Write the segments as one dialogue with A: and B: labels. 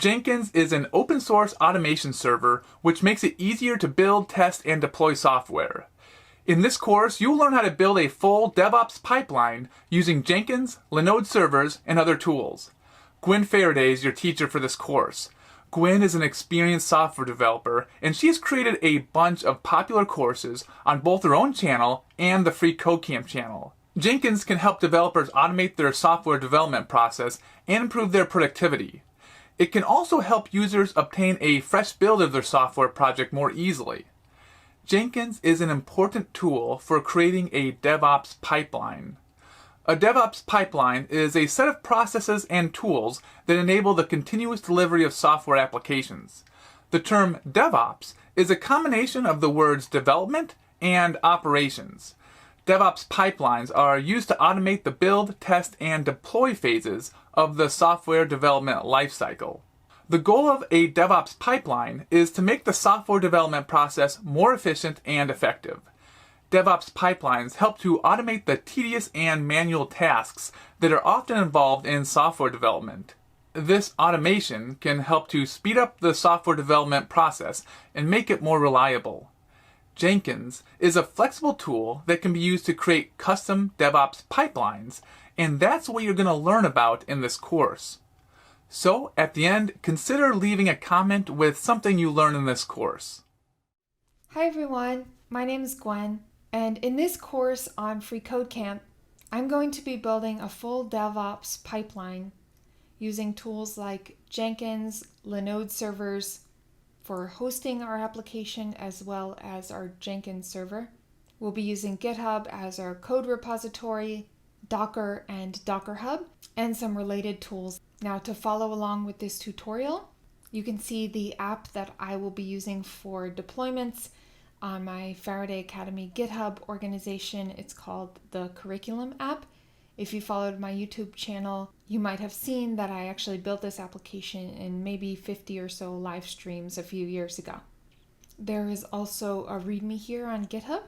A: Jenkins is an open source automation server which makes it easier to build, test, and deploy software. In this course, you'll learn how to build a full DevOps pipeline using Jenkins, Linode Servers, and other tools. Gwen Faraday is your teacher for this course. Gwen is an experienced software developer, and she has created a bunch of popular courses on both her own channel and the freeCodeCamp channel. Jenkins can help developers automate their software development process and improve their productivity. It can also help users obtain a fresh build of their software project more easily. Jenkins is an important tool for creating a DevOps pipeline. A DevOps pipeline is a set of processes and tools that enable the continuous delivery of software applications. The term DevOps is a combination of the words development and operations. DevOps pipelines are used to automate the build, test, and deploy phases of the software development lifecycle. The goal of a DevOps pipeline is to make the software development process more efficient and effective. DevOps pipelines help to automate the tedious and manual tasks that are often involved in software development. This automation can help to speed up the software development process and make it more reliable. Jenkins is a flexible tool that can be used to create custom DevOps pipelines, and that's what you're going to learn about in this course. So, at the end, consider leaving a comment with something you learn in this course.
B: Hi everyone, my name is Gwen, and in this course on freeCodeCamp, I'm going to be building a full DevOps pipeline using tools like Jenkins, Linode Servers for hosting our application as well as our Jenkins server. We'll be using GitHub as our code repository, Docker and Dockerhub, and some related tools. Now, to follow along with this tutorial, you can see the app that I will be using for deployments on my Faraday Academy GitHub organization. It's called the Curriculum app. If you followed my YouTube channel, you might have seen that I actually built this application in maybe 50 or so live streams a few years ago. There is also a README here on GitHub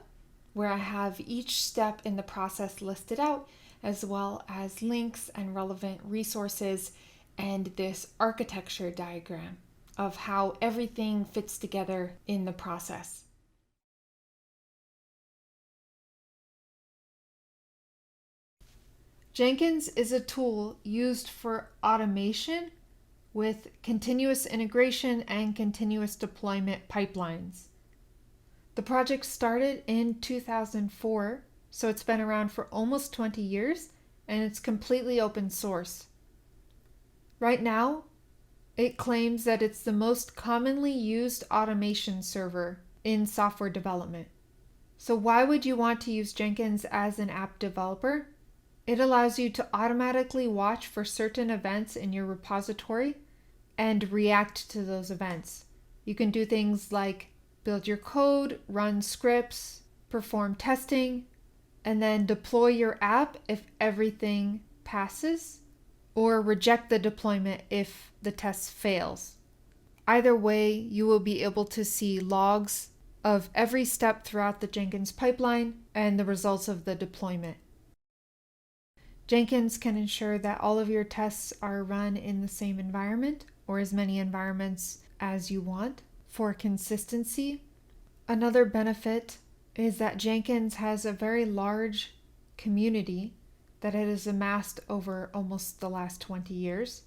B: where I have each step in the process listed out, as well as links and relevant resources and this architecture diagram of how everything fits together in the process. Jenkins is a tool used for automation with continuous integration and continuous deployment pipelines. The project started in 2004, so it's been around for almost 20 years, and it's completely open source. Right now, it claims that it's the most commonly used automation server in software development. So why would you want to use Jenkins as an app developer? It allows you to automatically watch for certain events in your repository and react to those events. You can do things like build your code, run scripts, perform testing, and then deploy your app if everything passes, or reject the deployment if the test fails. Either way, you will be able to see logs of every step throughout the Jenkins pipeline and the results of the deployment. Jenkins can ensure that all of your tests are run in the same environment or as many environments as you want for consistency. Another benefit is that Jenkins has a very large community that it has amassed over almost the last 20 years.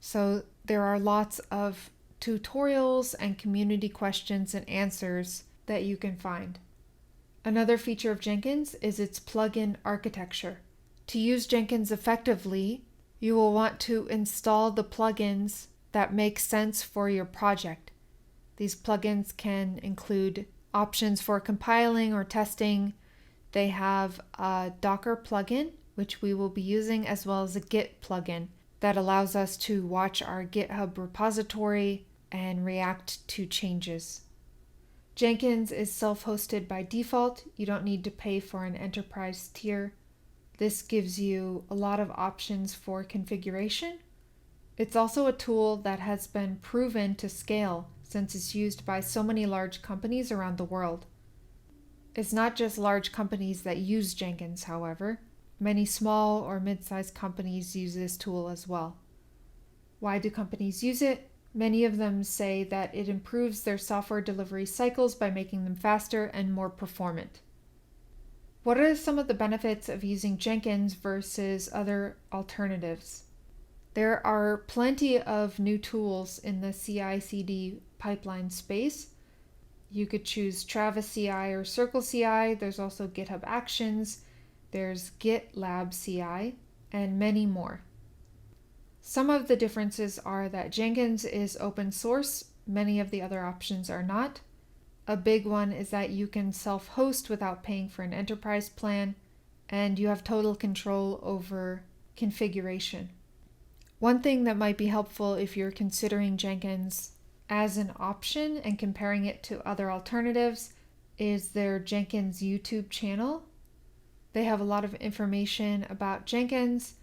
B: So there are lots of tutorials and community questions and answers that you can find. Another feature of Jenkins is its plugin architecture. To use Jenkins effectively, you will want to install the plugins that make sense for your project. These plugins can include options for compiling or testing. They have a Docker plugin, which we will be using, as well as a Git plugin that allows us to watch our GitHub repository and react to changes. Jenkins is self-hosted by default. You don't need to pay for an enterprise tier. This gives you a lot of options for configuration. It's also a tool that has been proven to scale since it's used by so many large companies around the world. It's not just large companies that use Jenkins, however. Many small or mid-sized companies use this tool as well. Why do companies use it? Many of them say that it improves their software delivery cycles by making them faster and more performant. What are some of the benefits of using Jenkins versus other alternatives? There are plenty of new tools in the CI/CD pipeline space. You could choose Travis CI or Circle CI. There's also GitHub Actions. There's GitLab CI, and many more. Some of the differences are that Jenkins is open source. Many of the other options are not. A big one is that you can self-host without paying for an enterprise plan, and you have total control over configuration. One thing that might be helpful if you're considering Jenkins as an option and comparing it to other alternatives is their Jenkins YouTube channel. They have a lot of information about Jenkins,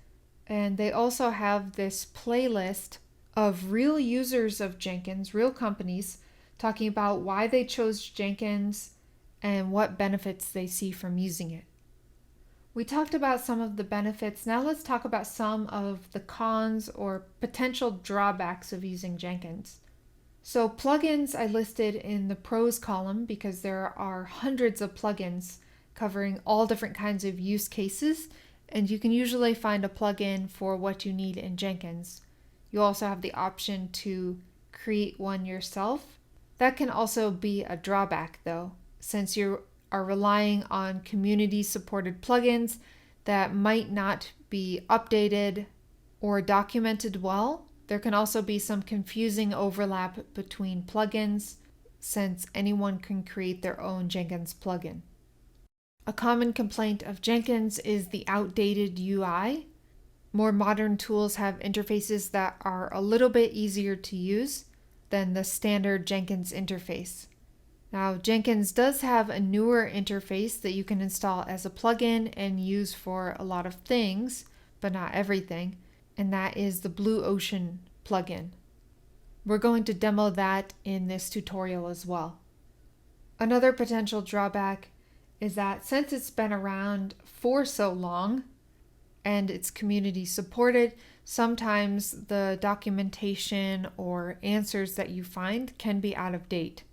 B: and they also have this playlist of real users of Jenkins, real companies, talking about why they chose Jenkins and what benefits they see from using it. We talked about some of the benefits. Now let's talk about some of the cons or potential drawbacks of using Jenkins. So plugins I listed in the pros column because there are hundreds of plugins covering all different kinds of use cases, and you can usually find a plugin for what you need in Jenkins. You also have the option to create one yourself. That can also be a drawback though, since you are relying on community-supported plugins that might not be updated or documented well. There can also be some confusing overlap between plugins, since anyone can create their own Jenkins plugin. A common complaint of Jenkins is the outdated UI. More modern tools have interfaces that are a little bit easier to use than the standard Jenkins interface. Now, Jenkins does have a newer interface that you can install as a plugin and use for a lot of things, but not everything, and that is the Blue Ocean plugin. We're going to demo that in this tutorial as well. Another potential drawback is that since it's been around for so long and it's community supported, sometimes the documentation or answers that you find can be out of date.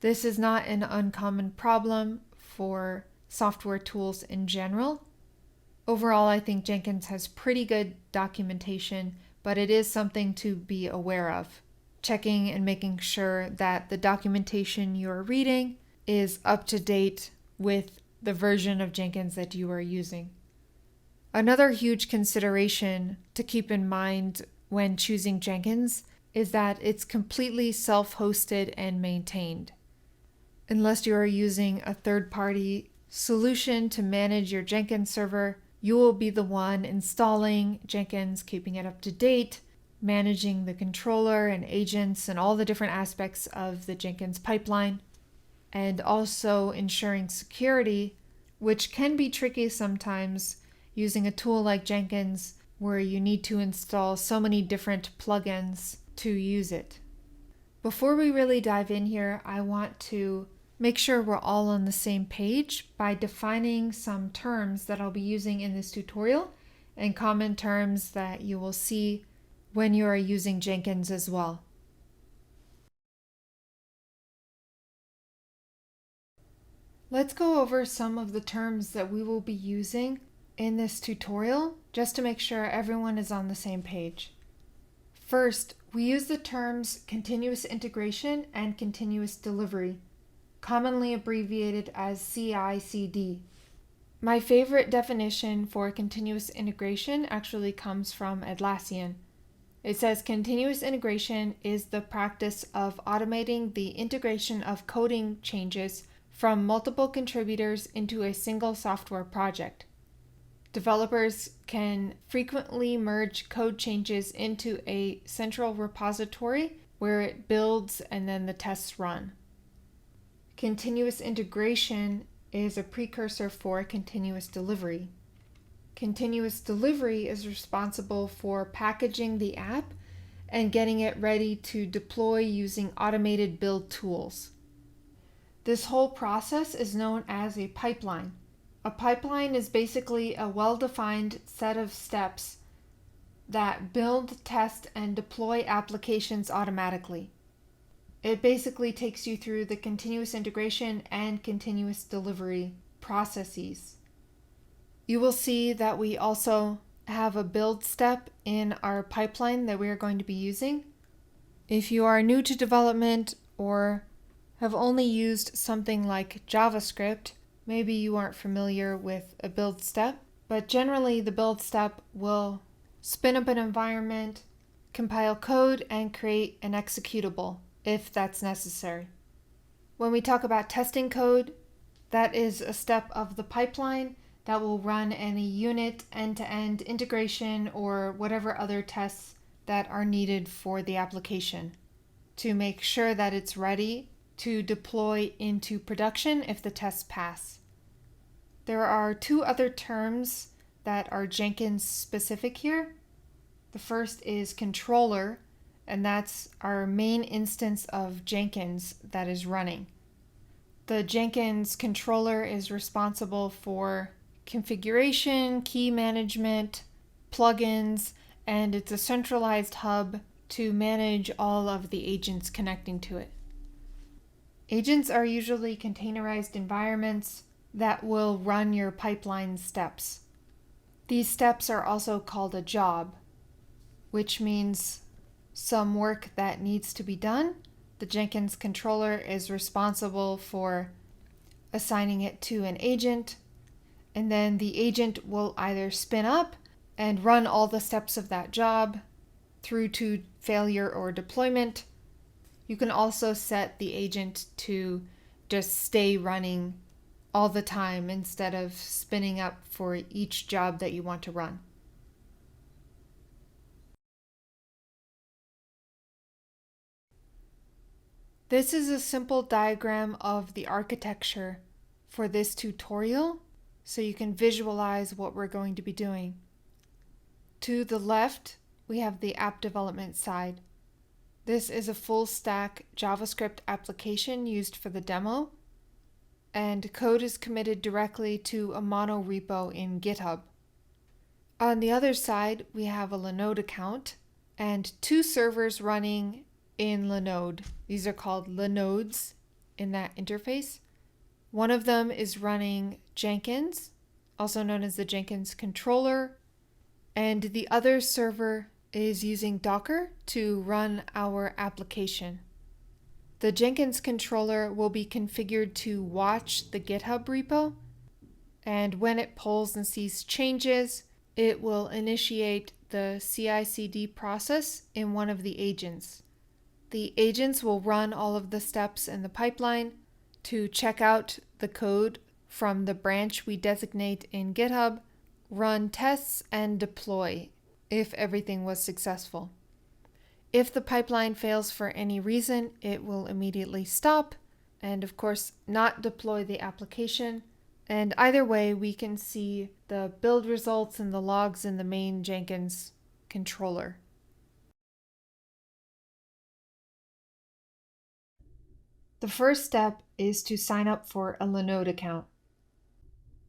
B: This is not an uncommon problem for software tools in general. Overall, I think Jenkins has pretty good documentation, but it is something to be aware of. Checking and making sure that the documentation you're reading is up to date with the version of Jenkins that you are using. Another huge consideration to keep in mind when choosing Jenkins is that it's completely self-hosted and maintained. Unless you are using a third-party solution to manage your Jenkins server, you will be the one installing Jenkins, keeping it up to date, managing the controller and agents and all the different aspects of the Jenkins pipeline, and also ensuring security, which can be tricky sometimes using a tool like Jenkins where you need to install so many different plugins to use it. Before we really dive in here, I want to make sure we're all on the same page by defining some terms that I'll be using in this tutorial and common terms that you will see when you are using Jenkins as well. Let's go over some of the terms that we will be using in this tutorial just to make sure everyone is on the same page. First, we use the terms continuous integration and continuous delivery, commonly abbreviated as CI/CD. My favorite definition for continuous integration actually comes from Atlassian. It says continuous integration is the practice of automating the integration of coding changes from multiple contributors into a single software project. Developers can frequently merge code changes into a central repository where it builds and then the tests run. Continuous integration is a precursor for continuous delivery. Continuous delivery is responsible for packaging the app and getting it ready to deploy using automated build tools. This whole process is known as a pipeline. A pipeline is basically a well-defined set of steps that build, test, and deploy applications automatically. It basically takes you through the continuous integration and continuous delivery processes. You will see that we also have a build step in our pipeline that we are going to be using. If you are new to development or have only used something like JavaScript, maybe you aren't familiar with a build step, but generally the build step will spin up an environment, compile code, and create an executable if that's necessary. When we talk about testing code, that is a step of the pipeline that will run any unit, end-to-end integration, or whatever other tests that are needed for the application to make sure that it's ready to deploy into production if the tests pass. There are two other terms that are Jenkins specific here. The first is controller, and that's our main instance of Jenkins that is running. The Jenkins controller is responsible for configuration, key management, plugins, and it's a centralized hub to manage all of the agents connecting to it. Agents are usually containerized environments that will run your pipeline steps. These steps are also called a job, which means some work that needs to be done. The Jenkins controller is responsible for assigning it to an agent, and then the agent will either spin up and run all the steps of that job through to failure or deployment. You can also set the agent to just stay running all the time instead of spinning up for each job that you want to run. This is a simple diagram of the architecture for this tutorial, so you can visualize what we're going to be doing. To the left, we have the app development side. This is a full stack JavaScript application used for the demo, and code is committed directly to a mono repo in GitHub. On the other side, we have a Linode account and two servers running in Linode. These are called Linodes in that interface. One of them is running Jenkins, also known as the Jenkins controller, and the other server is using Docker to run our application. The Jenkins controller will be configured to watch the GitHub repo, and when it polls and sees changes, it will initiate the CI/CD process in one of the agents. The agents will run all of the steps in the pipeline to check out the code from the branch we designate in GitHub, run tests, and deploy if everything was successful. If the pipeline fails for any reason, it will immediately stop and, of course, not deploy the application. And either way, we can see the build results and the logs in the main Jenkins controller. The first step is to sign up for a Linode account.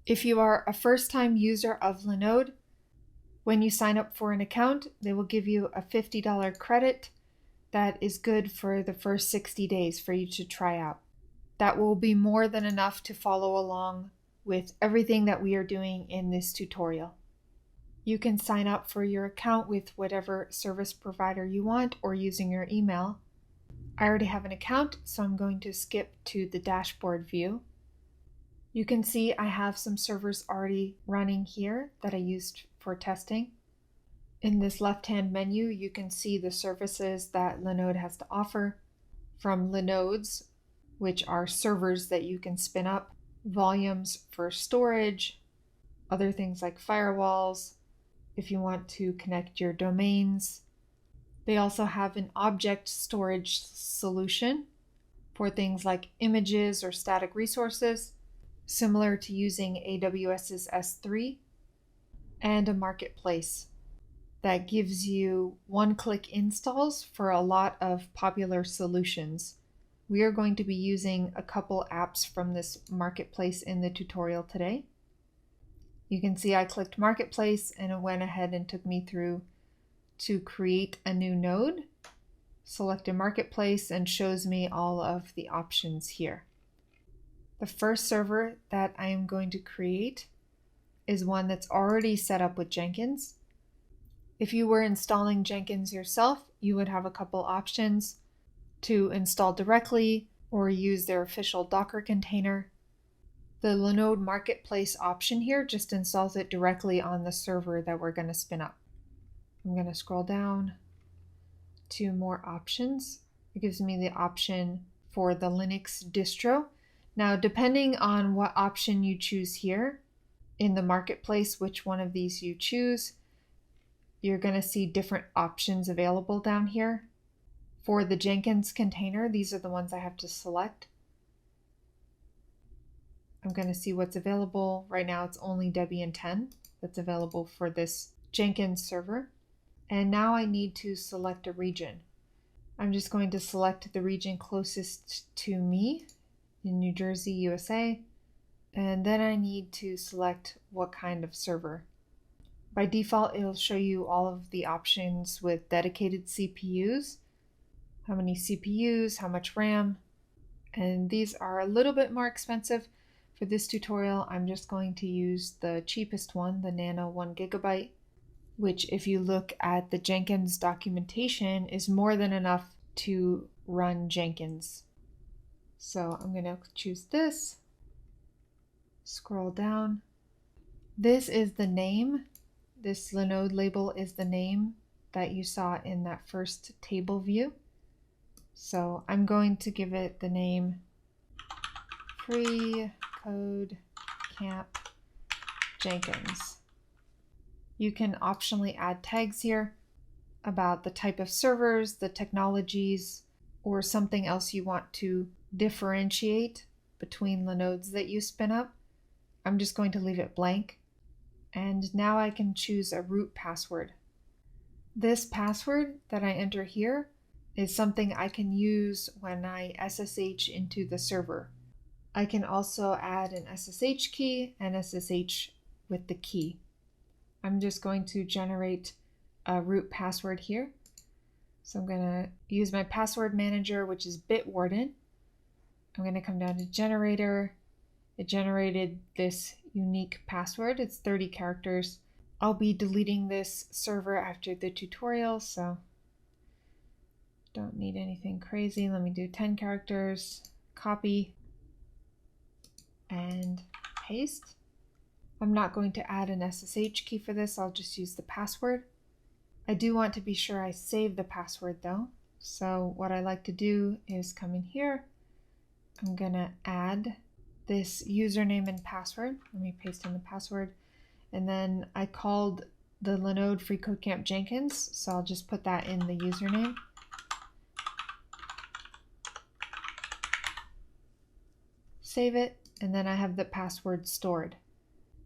B: If you are a first-time user of Linode, when you sign up for an account, they will give you a $50 credit that is good for the first 60 days for you to try out. That will be more than enough to follow along with everything that we are doing in this tutorial. You can sign up for your account with whatever service provider you want or using your email. I already have an account, so I'm going to skip to the dashboard view. You can see I have some servers already running here that I used for testing. In this left-hand menu, you can see the services that Linode has to offer, from Linodes, which are servers that you can spin up, volumes for storage, other things like firewalls, if you want to connect your domains. They also have an object storage solution for things like images or static resources, similar to using AWS's S3, and a marketplace that gives you one-click installs for a lot of popular solutions. We are going to be using a couple apps from this marketplace in the tutorial today. You can see I clicked marketplace and it went ahead and took me through to create a new node, select a marketplace, and shows me all of the options here. The first server that I am going to create is one that's already set up with Jenkins. If you were installing Jenkins yourself, you would have a couple options to install directly or use their official Docker container. The Linode Marketplace option here just installs it directly on the server that we're going to spin up. I'm going to scroll down to more options. It gives me the option for the Linux distro. Now, depending on what option you choose here in the marketplace, which one of these you choose, you're going to see different options available down here. For the Jenkins container, these are the ones I have to select. I'm going to see what's available. Right now it's only Debian 10 that's available for this Jenkins server. And now I need to select a region. I'm just going to select the region closest to me in New Jersey, USA. And then I need to select what kind of server. By default, it'll show you all of the options with dedicated CPUs, how many CPUs, how much RAM, and these are a little bit more expensive. For this tutorial, I'm just going to use the cheapest one, the Nano 1 GB, which if you look at the Jenkins documentation is more than enough to run Jenkins. So I'm going to choose this, scroll down. This is the name. This Linode label is the name that you saw in that first table view. So I'm going to give it the name freeCodeCamp Jenkins. You can optionally add tags here about the type of servers, the technologies, or something else you want to differentiate between Linodes that you spin up. I'm just going to leave it blank. And now I can choose a root password. This password that I enter here is something I can use when I SSH into the server. I can also add an SSH key and SSH with the key. I'm just going to generate a root password here. So I'm going to use my password manager, which is Bitwarden. I'm going to come down to generator. It generated this unique password. It's 30 characters. I'll be deleting this server after the tutorial, so don't need anything crazy. Let me do 10 characters, copy, and paste. I'm not going to add an SSH key for this. I'll just use the password. I do want to be sure I save the password though. So what I like to do is come in here. I'm going to add this username and password. Let me paste in the password. And then I called the Linode freeCodeCamp Jenkins, so I'll just put that in the username. Save it, and then I have the password stored,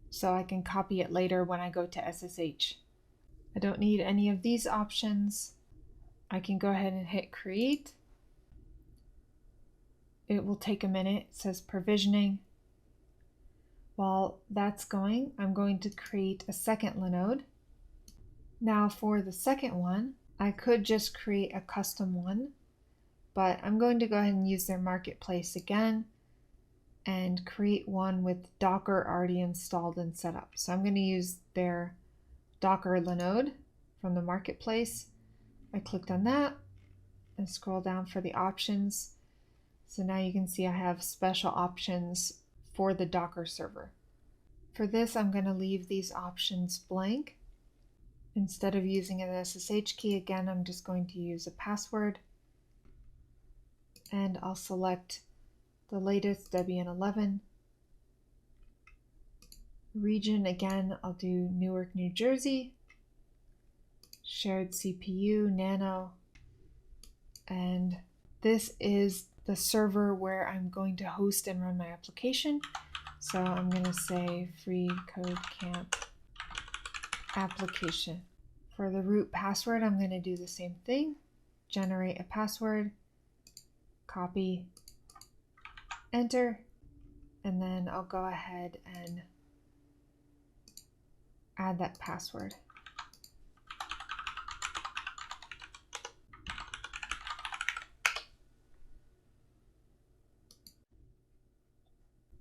B: so I can copy it later when I go to SSH. I don't need any of these options. I can go ahead and hit create. It will take a minute. It says provisioning. While that's going, I'm going to create a second Linode. Now for the second one, I could just create a custom one, but I'm going to go ahead and use their marketplace again and create one with Docker already installed and set up. So I'm going to use their Docker Linode from the marketplace. I clicked on that and scroll down for the options. So now you can see I have special options for the Docker server. For this, I'm going to leave these options blank. Instead of using an SSH key, again, I'm just going to use a password. And I'll select the latest Debian 11. Region, again, I'll do Newark, New Jersey. Shared CPU, Nano. And this is the server where I'm going to host and run my application. So I'm going to say freeCodeCamp application. For the root password, I'm going to do the same thing. Generate a password, copy, enter, and then I'll go ahead and add that password.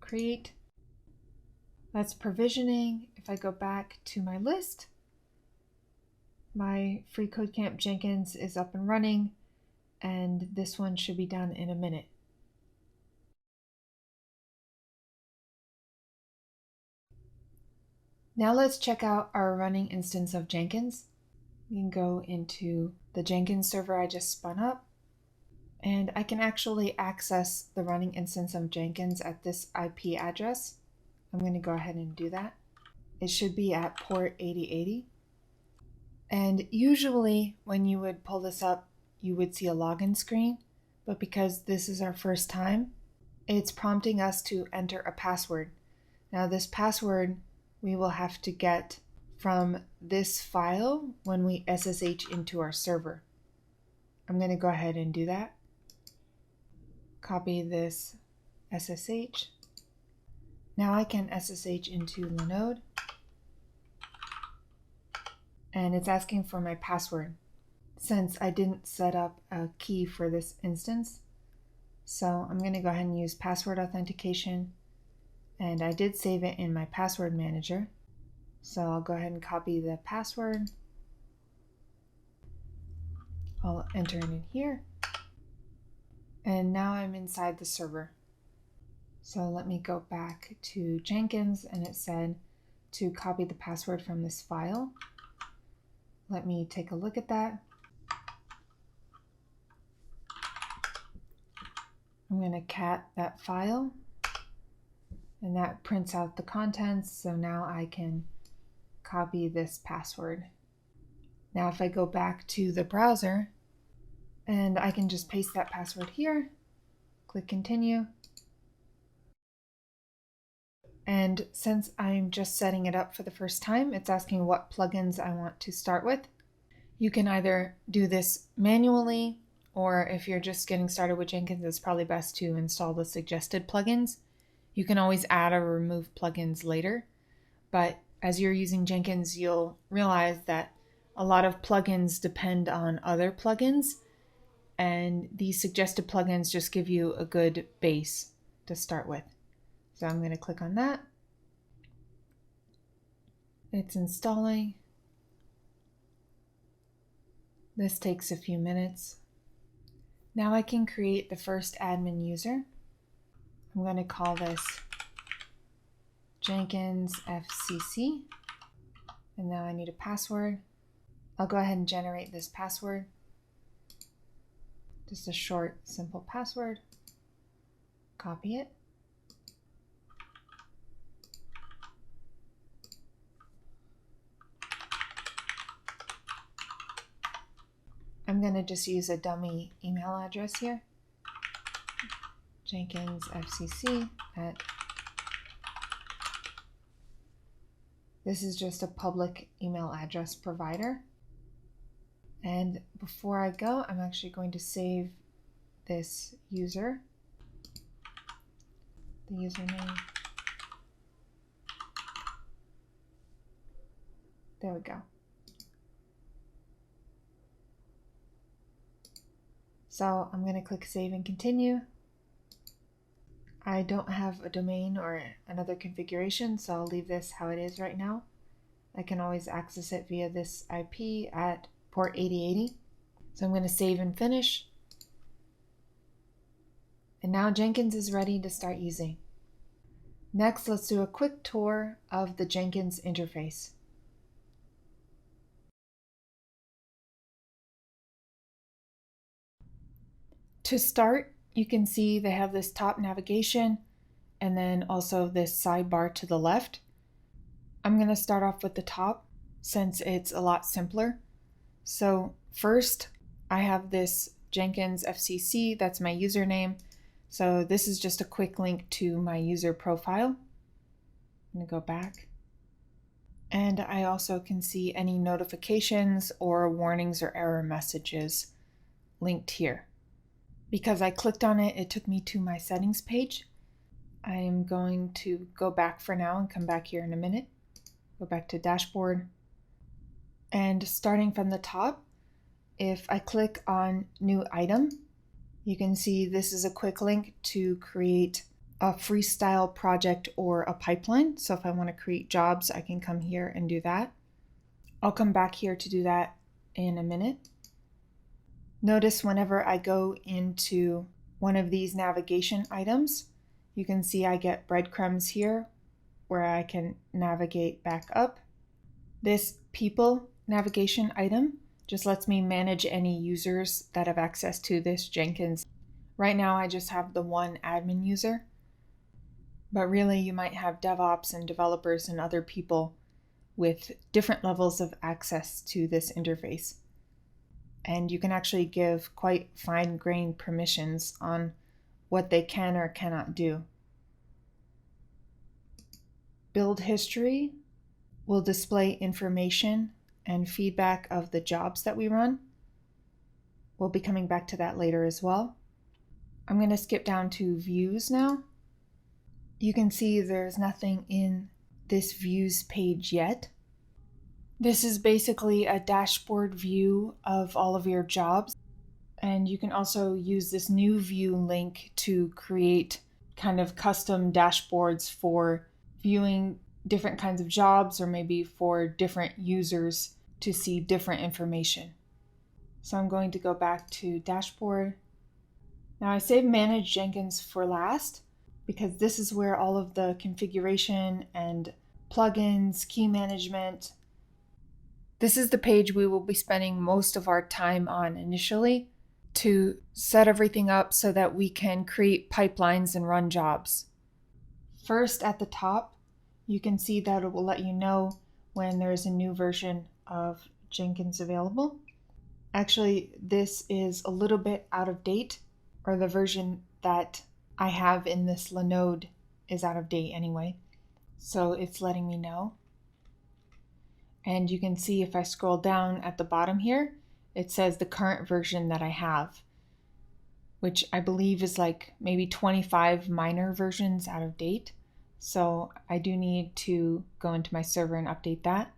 B: create. That's provisioning. If I go back to my list, my freeCodeCamp Jenkins is up and running, and this one should be done in a minute. Now let's check out our running instance of Jenkins. We can go into the Jenkins server I just spun up, and I can actually access the running instance of Jenkins at this IP address. I'm going to go ahead and do that. It should be at port 8080. And usually when you would pull this up, you would see a login screen, but because this is our first time, it's prompting us to enter a password. Now this password we will have to get from this file when we SSH into our server. I'm going to go ahead and do that. Copy this SSH. Now I can SSH into Linode. And it's asking for my password since I didn't set up a key for this instance. So I'm going to go ahead and use password authentication. And I did save it in my password manager. So I'll go ahead and copy the password. I'll enter it in here. And now I'm inside the server. So let me go back to Jenkins, and it said to copy the password from this file. Let me take a look at that. I'm going to cat that file, and that prints out the contents. So now I can copy this password. Now if I go back to the browser, and I can just paste that password here, click continue. And since I'm just setting it up for the first time, it's asking what plugins I want to start with. You can either do this manually, or if you're just getting started with Jenkins, it's probably best to install the suggested plugins. You can always add or remove plugins later, but as you're using Jenkins, you'll realize that a lot of plugins depend on other plugins, and these suggested plugins just give you a good base to start with. So I'm going to click on that. It's installing. This takes a few minutes. Now I can create the first admin user. I'm going to call this Jenkins FCC. And now I need a password. I'll go ahead and generate this password. Just a short, simple password. Copy it. I'm going to just use a dummy email address here. JenkinsFCC at. This is just a public email address provider. And before I go, I'm actually going to save this user, the username. There we go. So I'm going to click Save and Continue. I don't have a domain or another configuration, so I'll leave this how it is right now. I can always access it via this IP at port 8080. So I'm going to save and finish. And now Jenkins is ready to start using. Next, let's do a quick tour of the Jenkins interface. To start, you can see they have this top navigation and then also this sidebar to the left. I'm going to start off with the top since it's a lot simpler. So first, I have this Jenkins FCC, that's my username. So this is just a quick link to my user profile. I'm going to go back. And I also can see any notifications or warnings or error messages linked here. Because I clicked on it, it took me to my settings page. I'm going to go back for now and come back here in a minute. Go back to dashboard. And starting from the top, if I click on new item, you can see this is a quick link to create a freestyle project or a pipeline. So if I want to create jobs, I can come here and do that. I'll come back here to do that in a minute. Notice whenever I go into one of these navigation items, you can see I get breadcrumbs here where I can navigate back up. This people navigation item just lets me manage any users that have access to this Jenkins. Right now I just have the one admin user, but really you might have DevOps and developers and other people with different levels of access to this interface. And you can actually give quite fine-grained permissions on what they can or cannot do. Build history will display information and feedback of the jobs that we run. We'll be coming back to that later as well. I'm going to skip down to views now. You can see there's nothing in this views page yet. This is basically a dashboard view of all of your jobs. And you can also use this new view link to create kind of custom dashboards for viewing different kinds of jobs, or maybe for different users to see different information. So I'm going to go back to dashboard. Now I saved Manage Jenkins for last because this is where all of the configuration and plugins, key management. This is the page we will be spending most of our time on initially to set everything up so that we can create pipelines and run jobs. First, at the top, you can see that it will let you know when there's a new version of Jenkins available. Actually, this is a little bit out of date, or the version that I have in this Linode is out of date anyway. So it's letting me know. And you can see if I scroll down at the bottom here, it says the current version that I have, which I believe is like maybe 25 minor versions out of date. So I do need to go into my server and update that.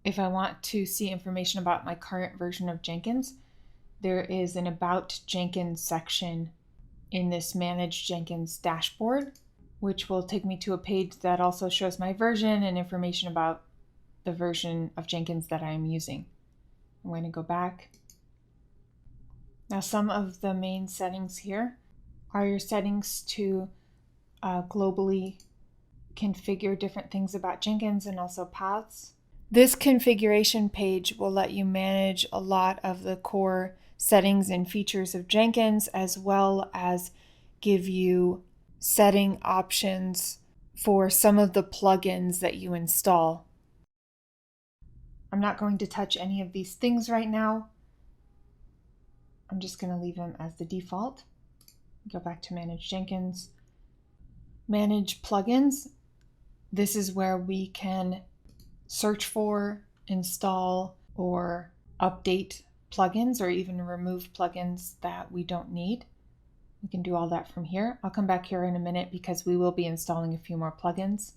B: If I want to see information about my current version of Jenkins, there is an About Jenkins section in this Manage Jenkins dashboard, which will take me to a page that also shows my version and information about the version of Jenkins that I am using. I'm going to go back. Now, some of the main settings here are your settings to globally configure different things about Jenkins and also paths. This configuration page will let you manage a lot of the core settings and features of Jenkins, as well as give you setting options for some of the plugins that you install. I'm not going to touch any of these things right now. I'm just going to leave them as the default. Go back to Manage Jenkins. Manage plugins. This is where we can search for, install, or update plugins, or even remove plugins that we don't need. We can do all that from here. I'll come back here in a minute because we will be installing a few more plugins.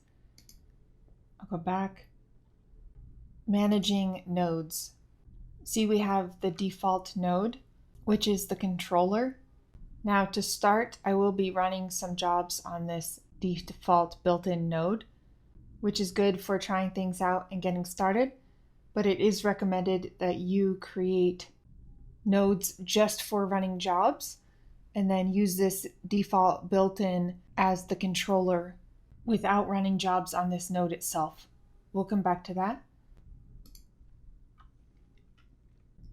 B: I'll go back. Managing nodes. See, we have the default node, which is the controller. Now to start, I will be running some jobs on this default built-in node, which is good for trying things out and getting started, but it is recommended that you create nodes just for running jobs and then use this default built-in as the controller without running jobs on this node itself. We'll come back to that.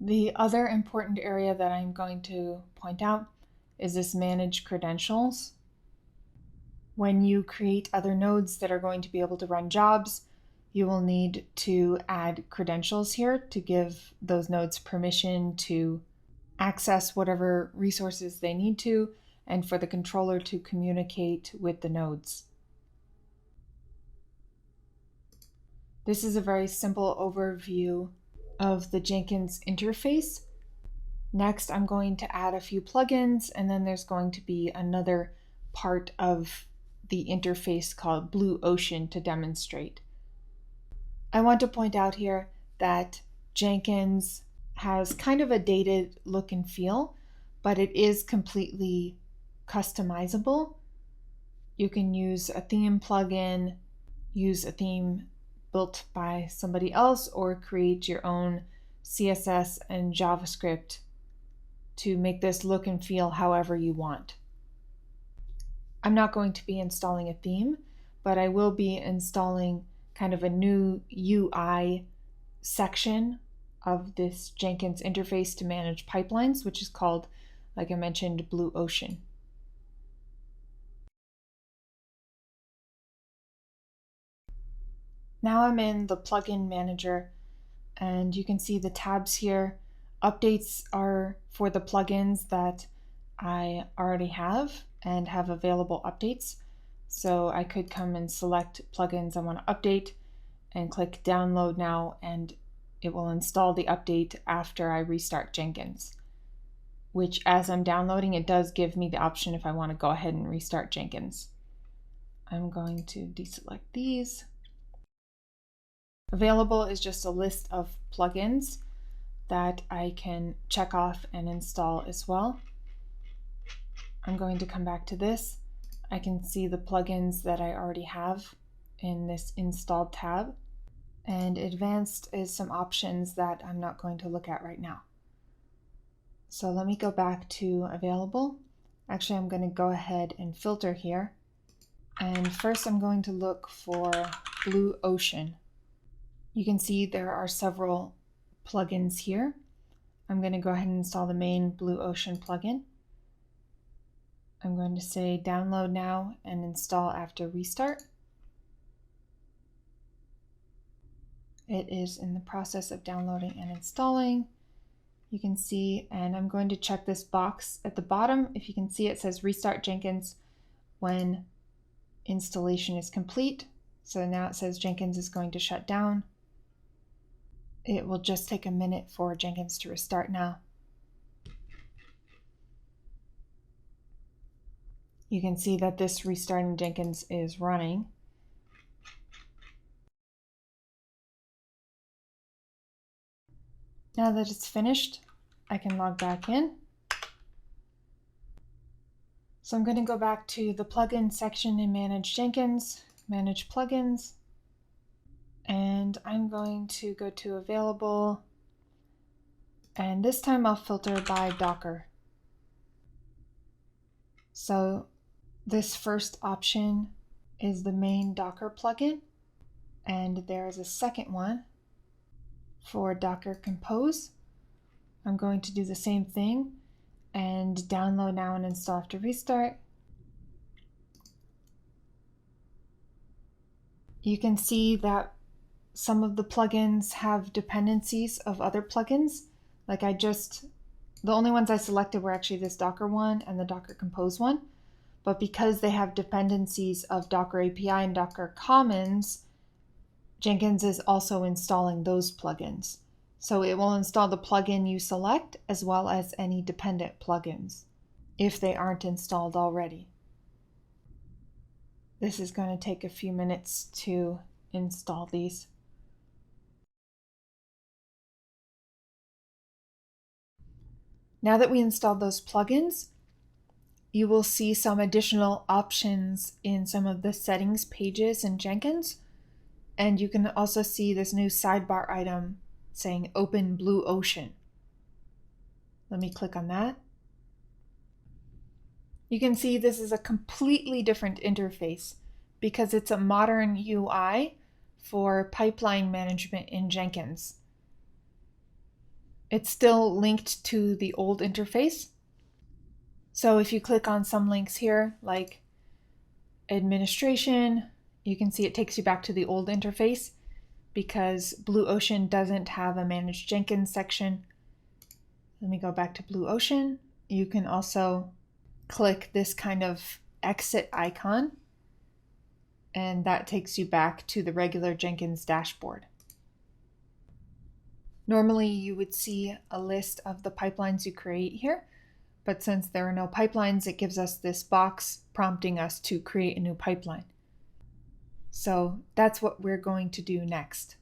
B: The other important area that I'm going to point out is this manage credentials. When you create other nodes that are going to be able to run jobs, you will need to add credentials here to give those nodes permission to access whatever resources they need to, and for the controller to communicate with the nodes. This is a very simple overview of the Jenkins interface. Next, I'm going to add a few plugins, and then there's going to be another part of the interface called Blue Ocean to demonstrate. I want to point out here that Jenkins has kind of a dated look and feel, but it is completely customizable. You can use a theme plugin, use a theme built by somebody else, or create your own CSS and JavaScript to make this look and feel however you want. I'm not going to be installing a theme, but I will be installing kind of a new UI section of this Jenkins interface to manage pipelines, which is called, like I mentioned, Blue Ocean. Now I'm in the plugin manager, and you can see the tabs here. Updates are for the plugins that I already have and have available updates. So I could come and select plugins I want to update and click download now, and it will install the update after I restart Jenkins, which as I'm downloading, it does give me the option if I want to go ahead and restart Jenkins. I'm going to deselect these. Available is just a list of plugins that I can check off and install as well. I'm going to come back to this. I can see the plugins that I already have in this installed tab, and advanced is some options that I'm not going to look at right now. So let me go back to available. Actually, I'm going to go ahead and filter here. And first I'm going to look for Blue Ocean. You can see there are several plugins here. I'm going to go ahead and install the main Blue Ocean plugin. I'm going to say download now and install after restart. It is in the process of downloading and installing. You can see, and I'm going to check this box at the bottom. If you can see, it says restart Jenkins when installation is complete. So now it says Jenkins is going to shut down. It will just take a minute for Jenkins to restart now. You can see that this restarting Jenkins is running. Now that it's finished, I can log back in. So I'm going to go back to the plugin section in Manage Jenkins, Manage Plugins, and I'm going to go to Available, and this time I'll filter by Docker. So this first option is the main Docker plugin, and there is a second one for Docker Compose. I'm going to do the same thing and download now and install after restart. You can see that some of the plugins have dependencies of other plugins. Like the only ones I selected were actually this Docker one and the Docker Compose one. But because they have dependencies of Docker API and Docker Commons, Jenkins is also installing those plugins. So it will install the plugin you select as well as any dependent plugins if they aren't installed already. This is going to take a few minutes to install these. Now that we installed those plugins, you will see some additional options in some of the settings pages in Jenkins. And you can also see this new sidebar item saying Open Blue Ocean. Let me click on that. You can see this is a completely different interface because it's a modern UI for pipeline management in Jenkins. It's still linked to the old interface. So if you click on some links here, like administration, you can see it takes you back to the old interface because Blue Ocean doesn't have a Manage Jenkins section. Let me go back to Blue Ocean. You can also click this kind of exit icon, and that takes you back to the regular Jenkins dashboard. Normally you would see a list of the pipelines you create here, but since there are no pipelines, it gives us this box prompting us to create a new pipeline. So that's what we're going to do next.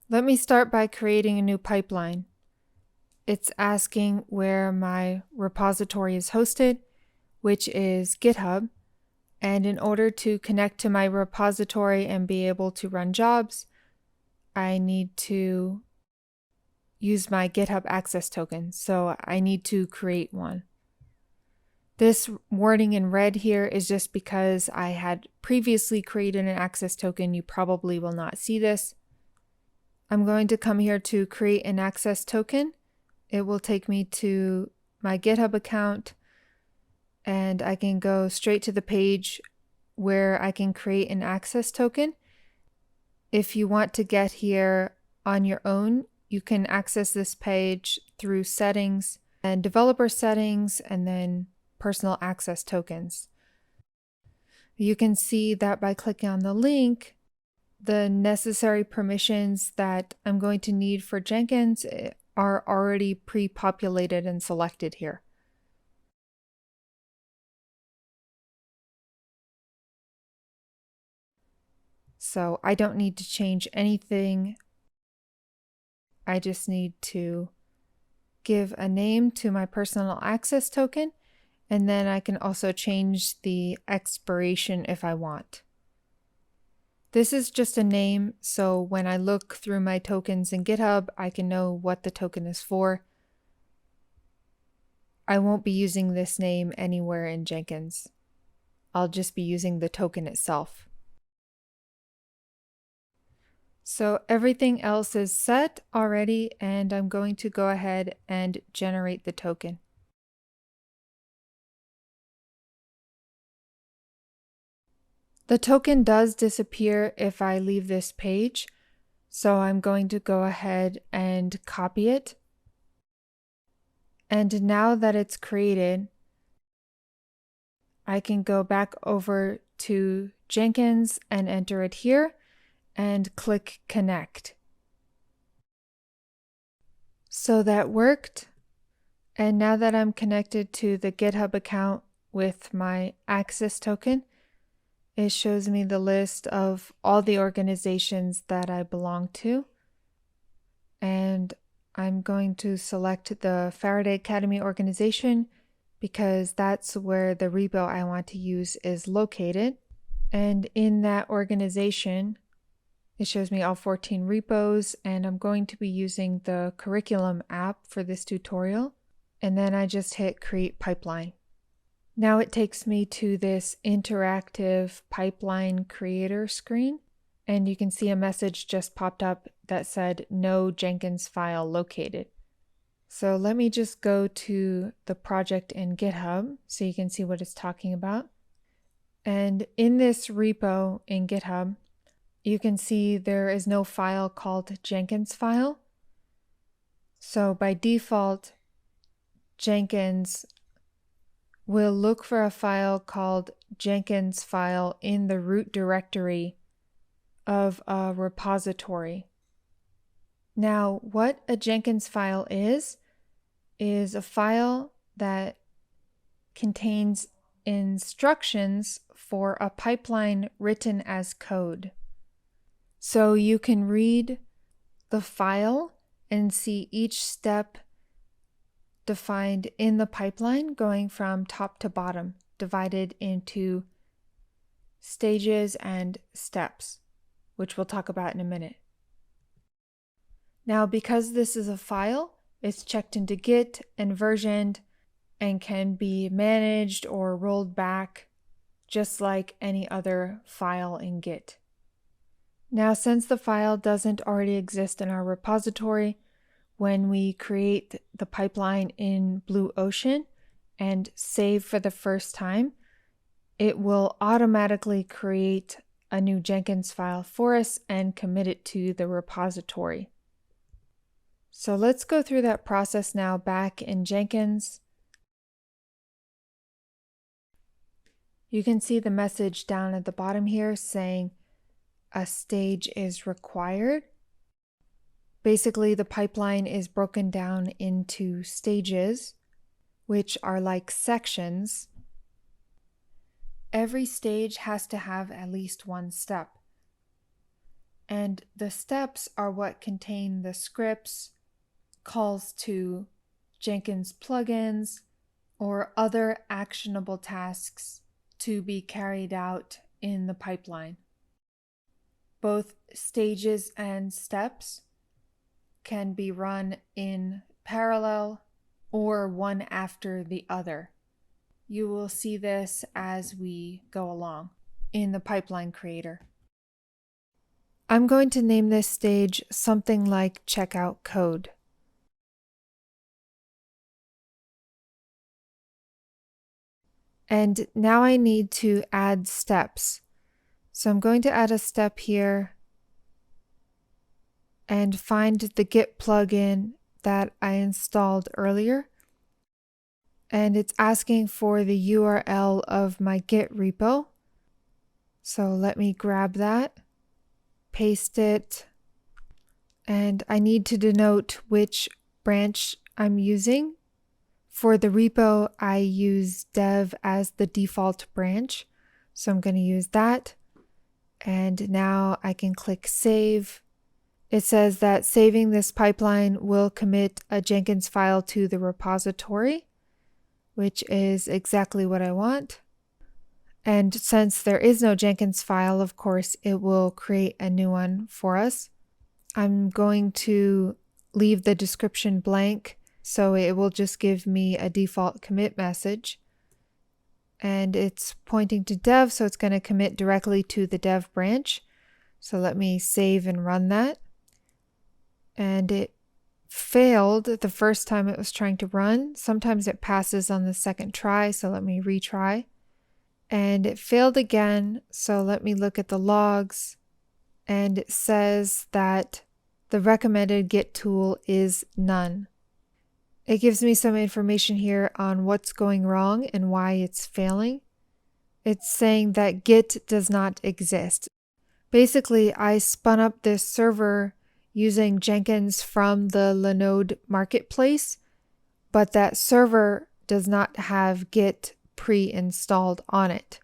B: Let me start by creating a new pipeline. it's asking where my repository is hosted, which is GitHub. And in order to connect to my repository and be able to run jobs, I need to use my GitHub access token. So I need to create one. This wording in red here is just because I had previously created an access token. You probably will not see this. I'm going to come here to create an access token. It will take me to my GitHub account, and I can go straight to the page where I can create an access token. If you want to get here on your own, you can access this page through settings and developer settings and then personal access tokens. You can see that by clicking on the link, the necessary permissions that I'm going to need for Jenkins are already pre-populated and selected here. So I don't need to change anything. I just need to give a name to my personal access token, and then I can also change the expiration if I want. This is just a name, so when I look through my tokens in GitHub, I can know what the token is for. I won't be using this name anywhere in Jenkins. I'll just be using the token itself. So everything else is set already, and I'm going to go ahead and generate the token. The token does disappear if I leave this page, so I'm going to go ahead and copy it. And now that it's created, I can go back over to Jenkins and enter it here and click connect. So that worked. And now that I'm connected to the GitHub account with my access token, it shows me the list of all the organizations that I belong to. And I'm going to select the Faraday Academy organization because that's where the repo I want to use is located. And in that organization, it shows me all 14 repos, and I'm going to be using the curriculum app for this tutorial. And then I just hit create pipeline. Now it takes me to this interactive pipeline creator screen, and you can see a message just popped up that said no Jenkinsfile located. So let me just go to the project in GitHub so you can see what it's talking about. And in this repo in GitHub, you can see there is no file called Jenkinsfile. So by default, Jenkins will look for a file called Jenkinsfile in the root directory of a repository. Now, what a Jenkinsfile is a file that contains instructions for a pipeline written as code. So you can read the file and see each step defined in the pipeline going from top to bottom, divided into stages and steps, which we'll talk about in a minute. Now, because this is a file, it's checked into Git and versioned and can be managed or rolled back just like any other file in Git. Now, since the file doesn't already exist in our repository, when we create the pipeline in Blue Ocean and save for the first time, it will automatically create a new Jenkins file for us and commit it to the repository. So let's go through that process now back in Jenkins. You can see the message down at the bottom here saying a stage is required. Basically, the pipeline is broken down into stages, which are like sections. Every stage has to have at least one step. And the steps are what contain the scripts, calls to Jenkins plugins, or other actionable tasks to be carried out in the pipeline. Both stages and steps can be run in parallel or one after the other. You will see this as we go along in the pipeline creator. I'm going to name this stage something like checkout code. And now I need to add steps. So I'm going to add a step here and find the Git plugin that I installed earlier. And it's asking for the URL of my Git repo. So let me grab that, paste it, and I need to denote which branch I'm using. For the repo, I use dev as the default branch. So I'm going to use that. And now I can click save. It says that saving this pipeline will commit a Jenkins file to the repository, which is exactly what I want. And since there is no Jenkins file, of course, it will create a new one for us. I'm going to leave the description blank, so it will just give me a default commit message. And it's pointing to dev, so it's going to commit directly to the dev branch. So let me save and run that. And it failed the first time it was trying to run. Sometimes it passes on the second try, so let me retry. And it failed again, so let me look at the logs. And it says that the recommended Git tool is none. It gives me some information here on what's going wrong and why it's failing. It's saying that Git does not exist. Basically, I spun up this server using Jenkins from the Linode marketplace, but that server does not have Git pre-installed on it.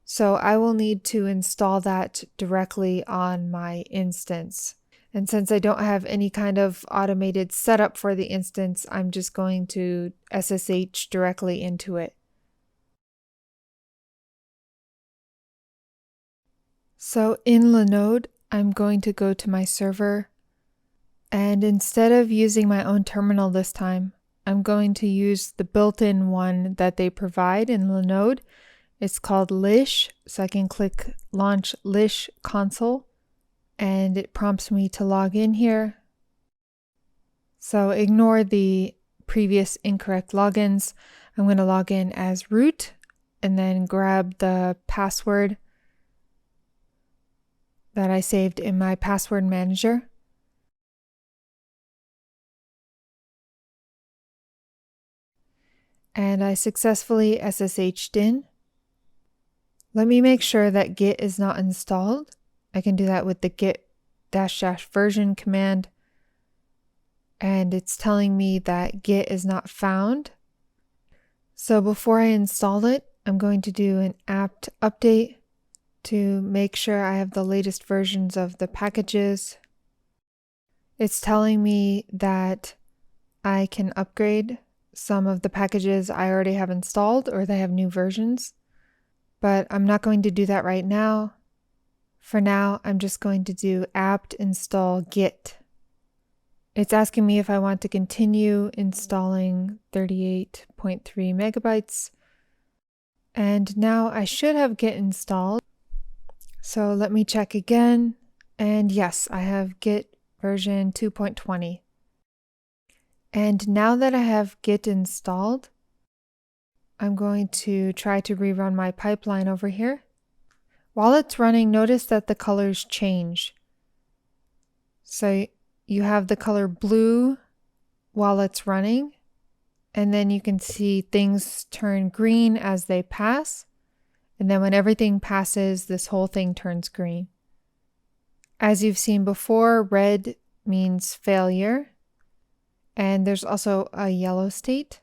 B: So I will need to install that directly on my instance. And since I don't have any kind of automated setup for the instance, I'm just going to SSH directly into it. So in Linode, I'm going to go to my server, and instead of using my own terminal this time, I'm going to use the built-in one that they provide in Linode. It's called Lish, so I can click Launch Lish Console, and it prompts me to log in here. So ignore the previous incorrect logins. I'm going to log in as root, and then grab the password that I saved in my password manager. And I successfully SSH'd in. Let me make sure that Git is not installed. I can do that with the git -- version command. And it's telling me that Git is not found. So before I install it, I'm going to do an apt update to make sure I have the latest versions of the packages. It's telling me that I can upgrade some of the packages I already have installed, or they have new versions, but I'm not going to do that right now. For now, I'm just going to do apt install git. It's asking me if I want to continue installing 38.3 megabytes. And now I should have Git installed. So let me check again. And yes, I have Git version 2.20. And now that I have Git installed, I'm going to try to rerun my pipeline over here. While it's running, notice that the colors change. So you have the color blue while it's running, and then you can see things turn green as they pass. And then when everything passes, this whole thing turns green. As you've seen before, red means failure. And there's also a yellow state.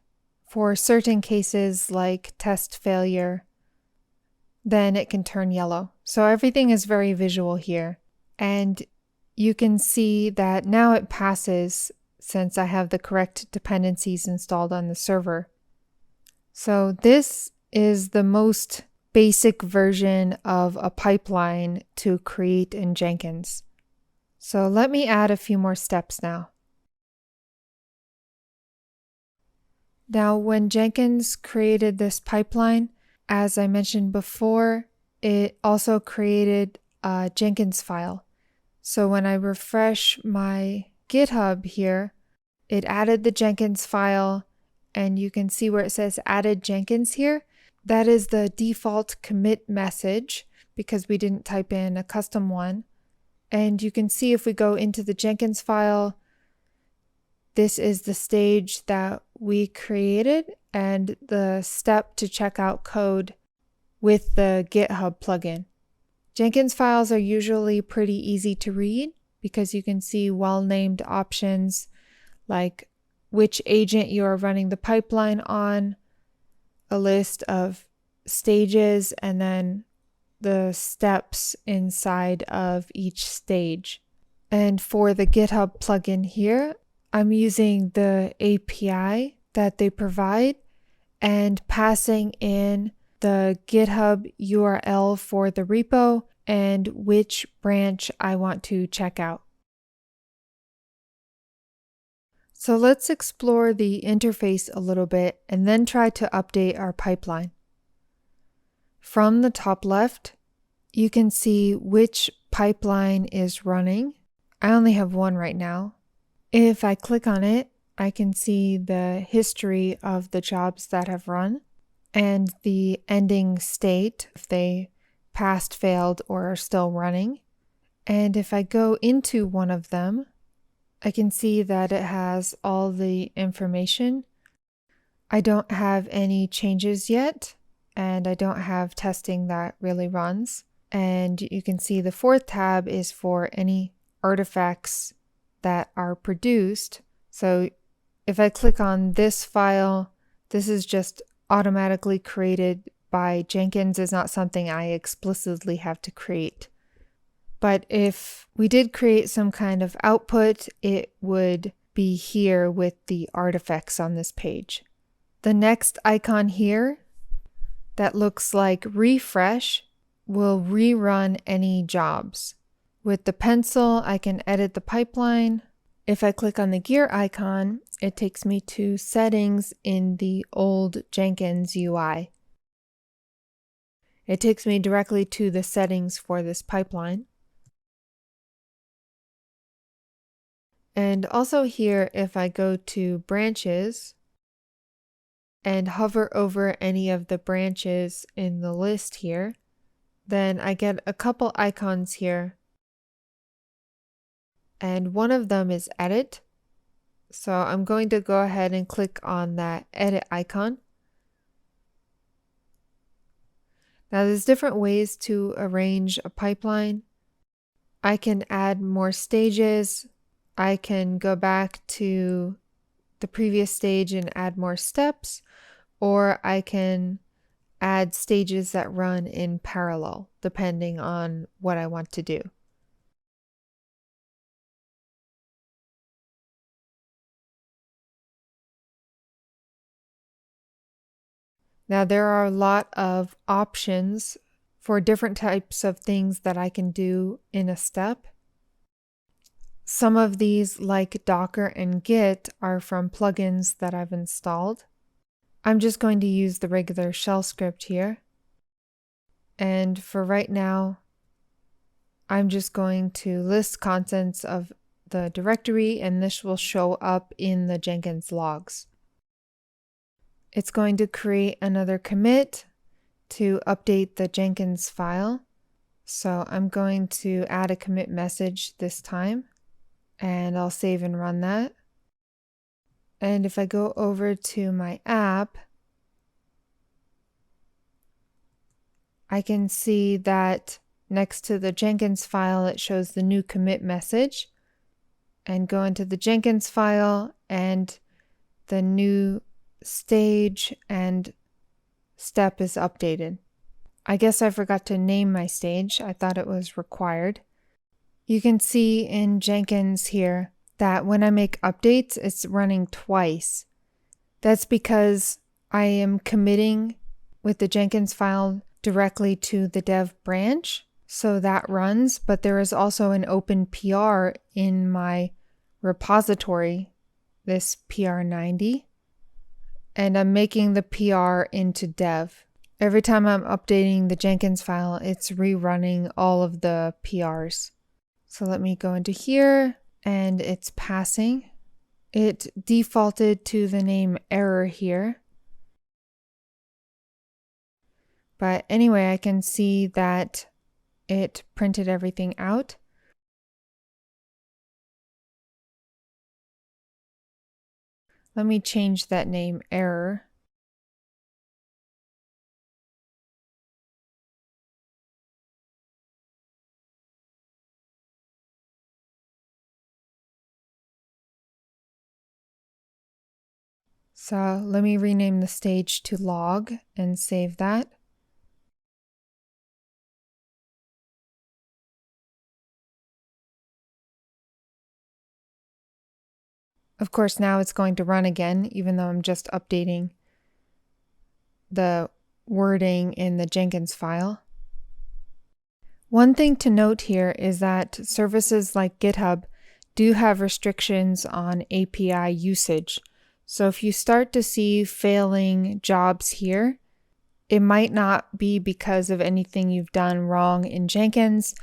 B: For certain cases like test failure, then it can turn yellow. So everything is very visual here. And you can see that now it passes since I have the correct dependencies installed on the server. So this is the most basic version of a pipeline to create in Jenkins. So let me add a few more steps now. Now, when Jenkins created this pipeline, as I mentioned before, it also created a Jenkinsfile. So when I refresh my GitHub here, it added the Jenkinsfile, and you can see where it says added Jenkins here. That is the default commit message because we didn't type in a custom one. And you can see if we go into the Jenkinsfile, this is the stage that we created and the step to check out code with the GitHub plugin. Jenkins files are usually pretty easy to read because you can see well-named options like which agent you are running the pipeline on, a list of stages, and then the steps inside of each stage. And for the GitHub plugin here, I'm using the API that they provide and passing in the GitHub URL for the repo and which branch I want to check out. So let's explore the interface a little bit and then try to update our pipeline. From the top left, you can see which pipeline is running. I only have one right now. If I click on it, I can see the history of the jobs that have run and the ending state, if they passed, failed, or are still running. And if I go into one of them, I can see that it has all the information. I don't have any changes yet, and I don't have testing that really runs. And you can see the fourth tab is for any artifacts that are produced. So if I click on this file, this is just automatically created by Jenkins. It's not something I explicitly have to create. But if we did create some kind of output, it would be here with the artifacts on this page. The next icon here that looks like refresh will rerun any jobs. With the pencil, I can edit the pipeline. If I click on the gear icon, it takes me to settings in the old Jenkins UI. It takes me directly to the settings for this pipeline. And also here, if I go to branches and hover over any of the branches in the list here, then I get a couple icons here. And one of them is edit. So I'm going to go ahead and click on that edit icon. Now there's different ways to arrange a pipeline. I can add more stages. I can go back to the previous stage and add more steps, or I can add stages that run in parallel, depending on what I want to do. Now there are a lot of options for different types of things that I can do in a step. Some of these, like Docker and Git, are from plugins that I've installed. I'm just going to use the regular shell script here. And for right now, I'm just going to list contents of the directory, and this will show up in the Jenkins logs. It's going to create another commit to update the Jenkins file. So I'm going to add a commit message this time. And I'll save and run that. And if I go over to my app, I can see that next to the Jenkins file, it shows the new commit message. And go into the Jenkins file, and the new stage and step is updated. I guess I forgot to name my stage. I thought it was required. You can see in Jenkins here that when I make updates, it's running twice. That's because I am committing with the Jenkins file directly to the dev branch. So that runs, but there is also an open PR in my repository, this PR90, and I'm making the PR into dev. Every time I'm updating the Jenkins file, it's rerunning all of the PRs. So let me go into here, and it's passing. It defaulted to the name error here. But anyway, I can see that it printed everything out. Let me change that name error. So let me rename the stage to log and save that. Of course, now it's going to run again, even though I'm just updating the wording in the Jenkins file. One thing to note here is that services like GitHub do have restrictions on API usage. So if you start to see failing jobs here, it might not be because of anything you've done wrong in Jenkins,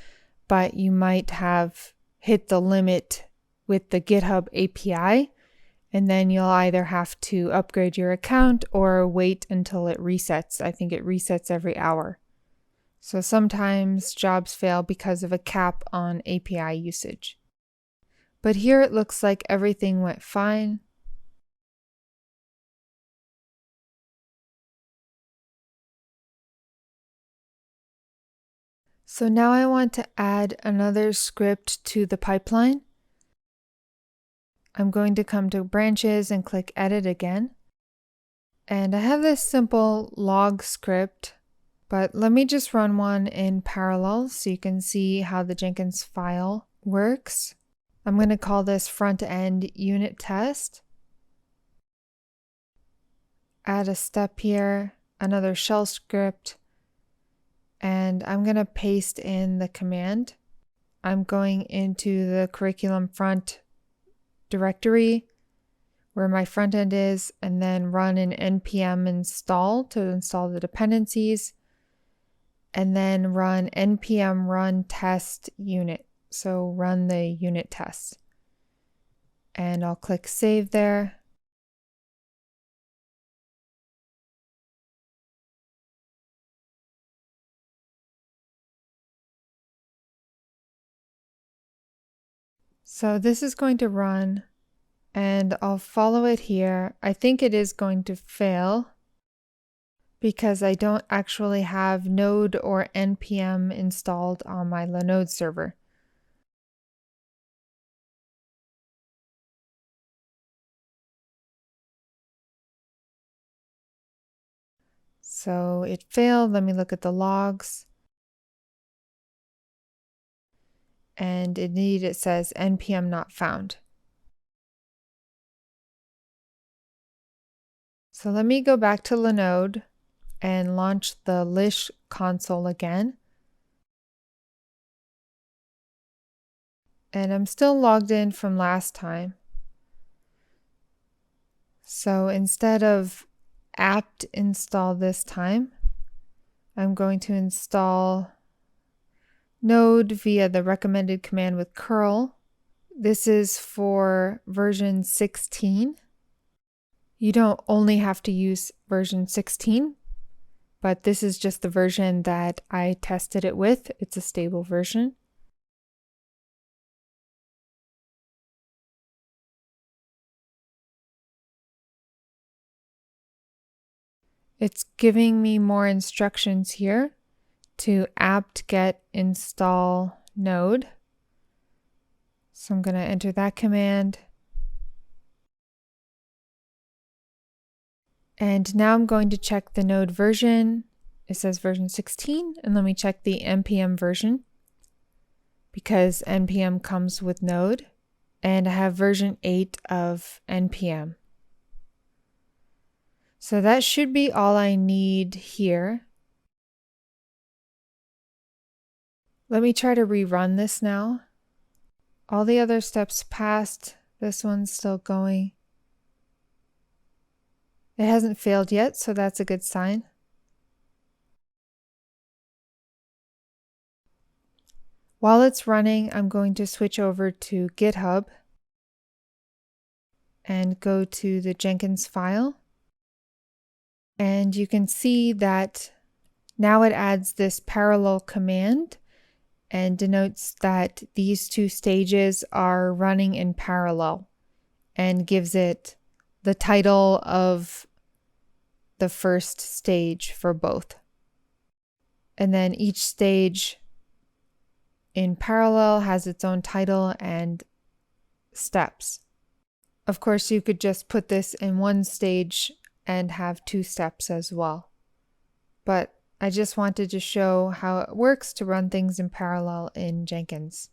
B: but you might have hit the limit with the GitHub API, and then you'll either have to upgrade your account or wait until it resets. I think it resets every hour. So sometimes jobs fail because of a cap on API usage. But here it looks like everything went fine. So now I want to add another script to the pipeline. I'm going to come to branches and click edit again. And I have this simple log script, but let me just run one in parallel so you can see how the Jenkins file works. I'm going to call this front end unit test. Add a step here, another shell script, and I'm going to paste in the command. I'm going into the curriculum front directory where my front end is, and then run an npm install to install the dependencies, and then run npm run test unit. So run the unit tests. And I'll click save there. So this is going to run, and I'll follow it here. I think it is going to fail because I don't actually have Node or npm installed on my Linode server. So it failed. Let me look at the logs. And indeed it says npm not found. So let me go back to Linode and launch the Lish console again. And I'm still logged in from last time. So instead of apt install this time, I'm going to install Node via the recommended command with curl. This is for version 16. You don't only have to use version 16, but this is just the version that I tested it with. It's a stable version. It's giving me more instructions here to apt get install node. So I'm going to enter that command. And now I'm going to check the node version. It says version 16, and let me check the npm version because npm comes with node. and I have version 8 of NPM. So that should be all I need here. Let me try to rerun this now. All the other steps passed. This one's still going. It hasn't failed yet, so that's a good sign. While it's running, I'm going to switch over to GitHub and go to the Jenkins file. And you can see that now it adds this parallel command and denotes that these two stages are running in parallel and gives it the title of the first stage for both. And then each stage in parallel has its own title and steps. Of course, you could just put this in one stage and have 2 steps as well. But I just wanted to show how it works to run things in parallel in Jenkins.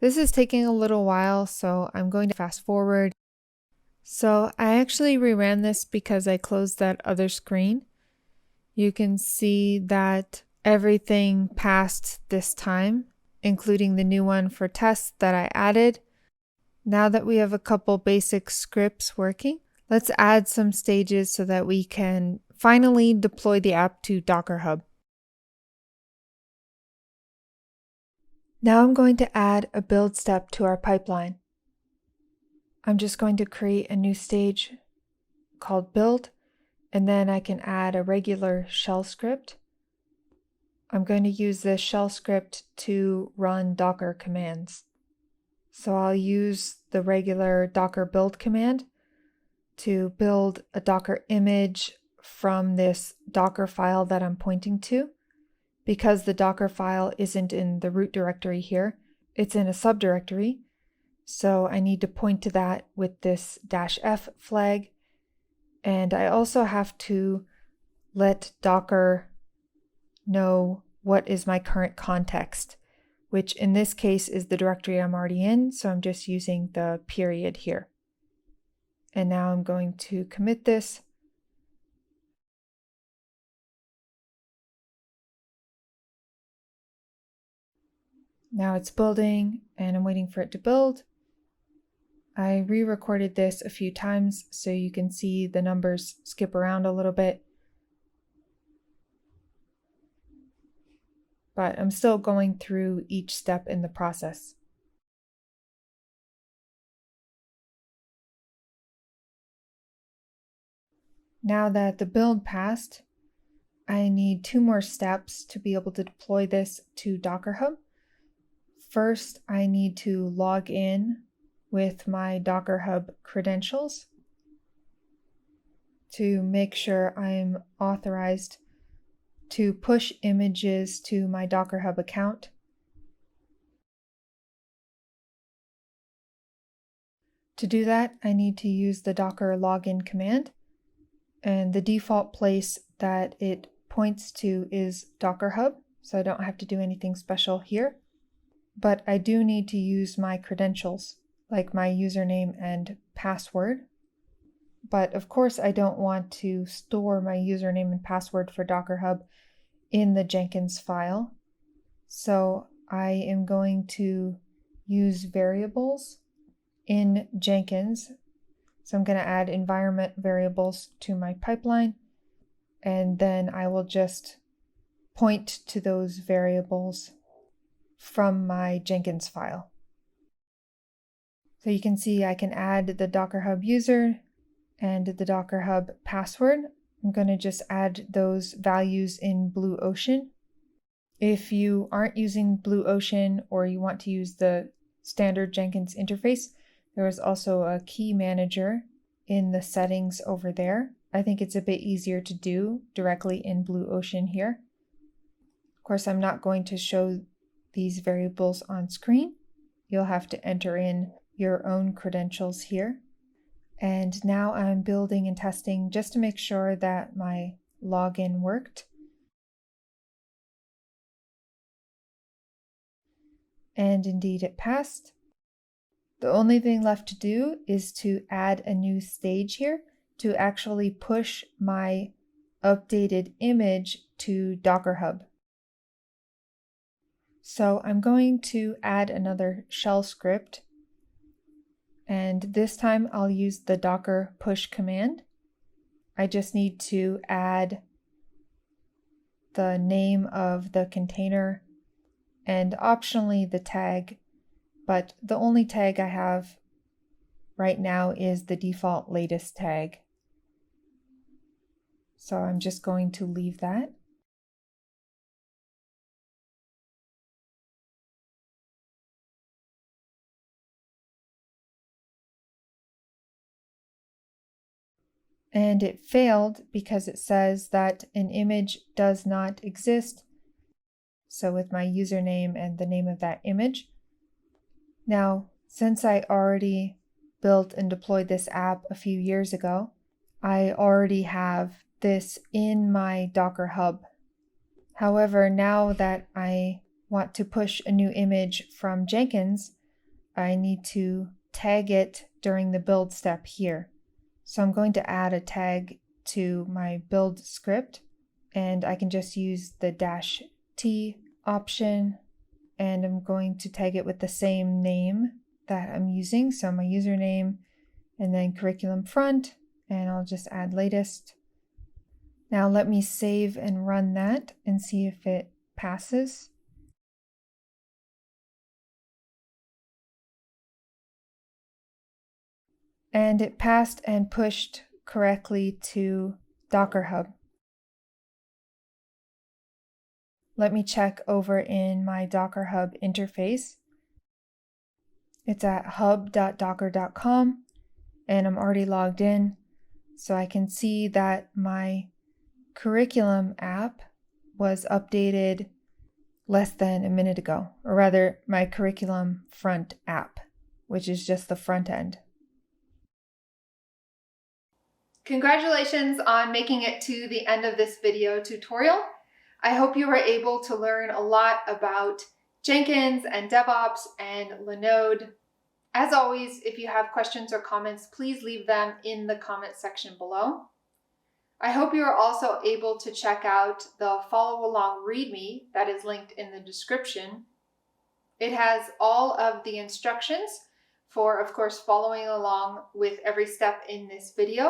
B: This is taking a little while, so I'm going to fast forward. So I actually reran this because I closed that other screen. You can see that everything passed this time, including the new one for tests that I added. Now that we have a couple basic scripts working, let's add some stages so that we can finally deploy the app to Dockerhub. Now I'm going to add a build step to our pipeline. I'm just going to create a new stage called build, and then I can add a regular shell script. I'm going to use this shell script to run Docker commands. So I'll use the regular Docker build command to build a Docker image from this Docker file that I'm pointing to. Because the Docker file isn't in the root directory here, it's in a subdirectory. So I need to point to that with this -f flag. And I also have to let Docker know what is my current context, which in this case is the directory I'm already in. So I'm just using the period here. And now I'm going to commit this. Now it's building and I'm waiting for it to build. I re-recorded this a few times so you can see the numbers skip around a little bit. But I'm still going through each step in the process. Now that the build passed, I need 2 more steps to be able to deploy this to Dockerhub. First, I need to log in with my Dockerhub credentials to make sure I'm authorized to push images to my Dockerhub account. To do that, I need to use the Docker login command, and the default place that it points to is Dockerhub, so I don't have to do anything special here. But I do need to use my credentials, like my username and password. But of course, I don't want to store my username and password for Dockerhub in the Jenkins file. So I am going to use variables in Jenkins. So I'm going to add environment variables to my pipeline, and then I will just point to those variables from my Jenkins file. So you can see I can add the Dockerhub user and the Dockerhub password. I'm going to just add those values in Blue Ocean. If you aren't using Blue Ocean or you want to use the standard Jenkins interface, there is also a key manager in the settings over there. I think it's a bit easier to do directly in Blue Ocean here. Of course, I'm not going to show these variables on screen. You'll have to enter in your own credentials here. And now I'm building and testing just to make sure that my login worked. And indeed it passed. The only thing left to do is to add a new stage here to actually push my updated image to Dockerhub. So I'm going to add another shell script, and this time I'll use the docker push command. I just need to add the name of the container and optionally the tag, but the only tag I have right now is the default latest tag. So I'm just going to leave that. And it failed because it says that an image does not exist. So with my username and the name of that image. Now, since I already built and deployed this app a few years ago, I already have this in my Dockerhub. However, now that I want to push a new image from Jenkins, I need to tag it during the build step here. So I'm going to add a tag to my build script, and I can just use the -t option, and I'm going to tag it with the same name that I'm using. So my username and then curriculum front, and I'll just add latest. Now let me save and run that and see if it passes. And it passed and pushed correctly to Dockerhub. Let me check over in my Dockerhub interface. It's at hub.docker.com, and I'm already logged in, so I can see that my curriculum app was updated less than a minute ago, or rather my curriculum front app, which is just the front end. Congratulations on making it to the end of this video tutorial. I hope you were able to learn a lot about Jenkins and DevOps and Linode. As always, if you have questions or comments, please leave them in the comment section below. I hope you are also able to check out the follow along README that is linked in the description. It has all of the instructions for, of course, following along with every step in this video,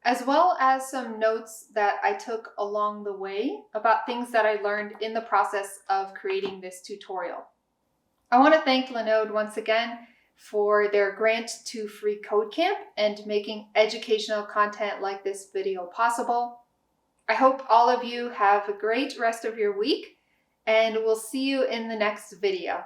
B: as well as some notes that I took along the way about things that I learned in the process of creating this tutorial. I want to thank Linode once again for their grant to freeCodeCamp and making educational content like this video possible. I hope all of you have a great rest of your week, and we'll see you in the next video.